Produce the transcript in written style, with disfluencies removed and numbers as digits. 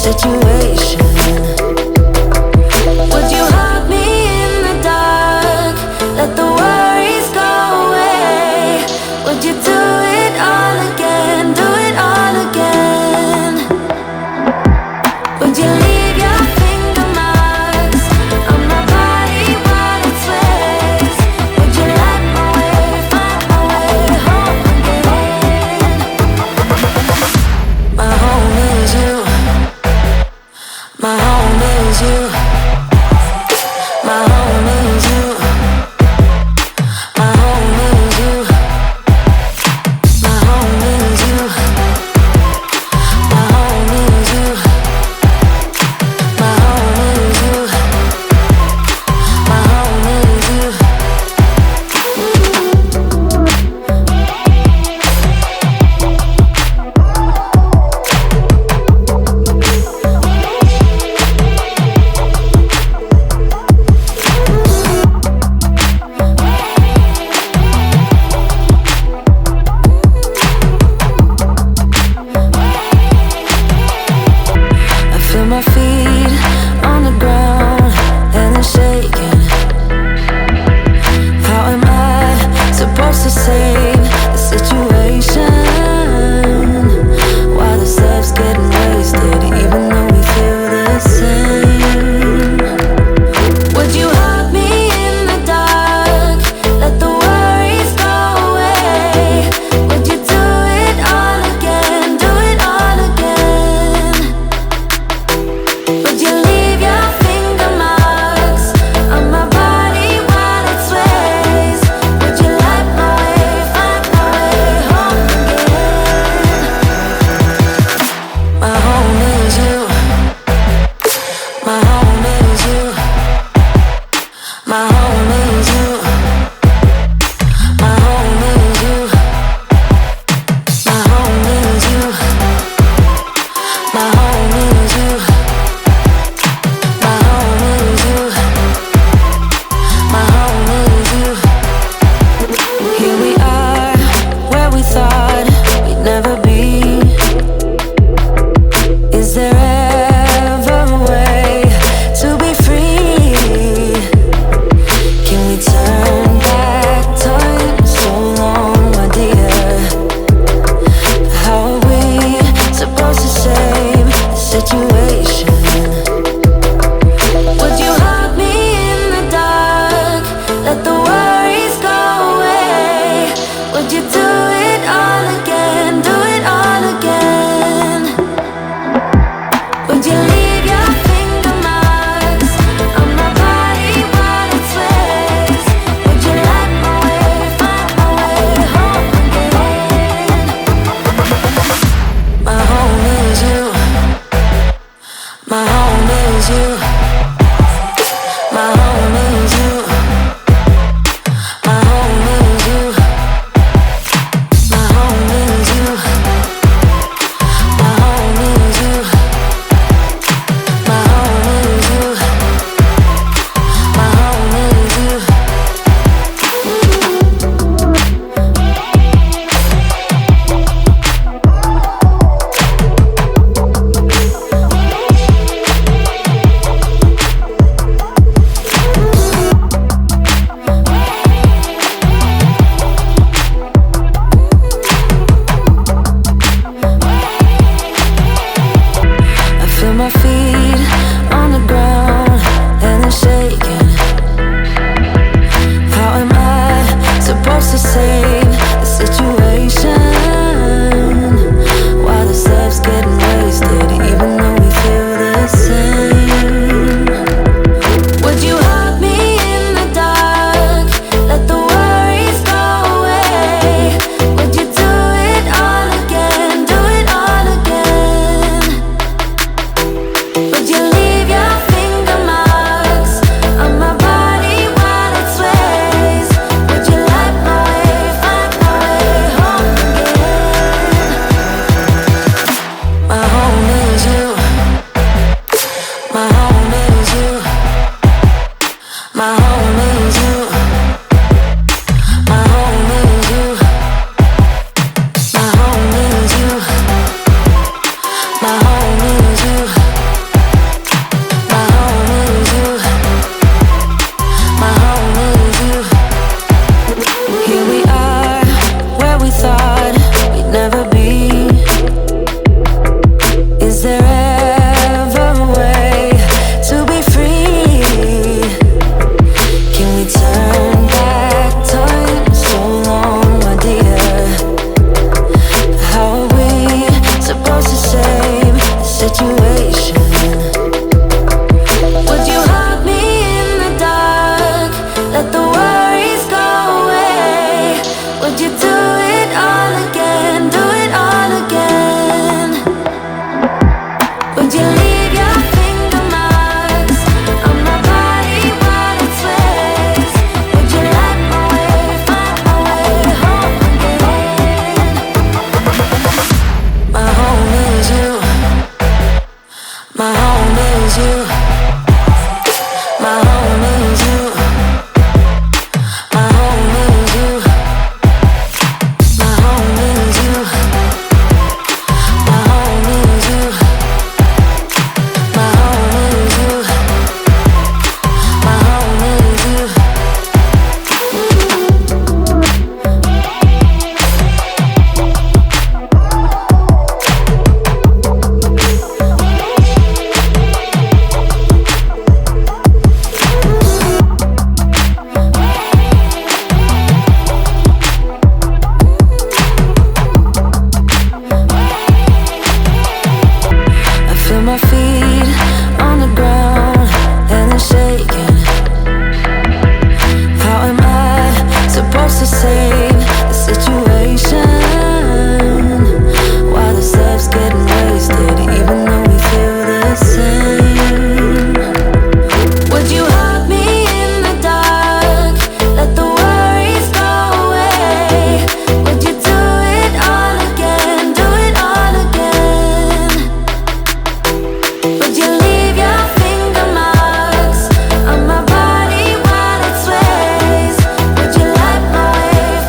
situation. Would you hug me in the dark? Let the worries go away. Would you do it all again? Do it all again? Would you leave your finger marks on my body while it sways? Would you light my way, find my way home again? My home is you. My home is you. My home is you. My home is you. My home is you. My home is you. My home is you. My home is you. I feel my feet on the ground and they're shaking. How am I supposed to save the situation? Why the steps getting wasted even though we feel the same? Would you hug me in the dark? Let the worries go away. Would you do it all again? Do it all again? Would you leave your finger marks on my body while it sways? Would you light my way, find my way home again? My home is you. My home is you. My home is you. My home is you. My home is you. My home is you. My home is you. My home is you. Here we are, where we thought we'd never be. Is there ever a way to be free? Can we turn back time so long, my dear? How are we supposed to save the situation? Would you hug me in the dark? Let the worries go away. Would you do it all again? Do it all again? Would you leave your finger marks on my body while it sways? Would you light my way, find my way home again? My home is you. My home is you. My home is you. My home is you. My home is you. My home is you. My home is you. My home is you. I feel my feet on the ground and they're shaking. How am I supposed to save the situation? Why the steps getting wasted even though we feel the same? Would you hug me in the dark? Let the worries go away. Would you do it all again? Do it all again? Would you leave your finger marks on my body while it sways? Would you light my way, find my way home again? My home is you. My home is you. My home is you. My home is you. My home is you. My home is you. My home is you.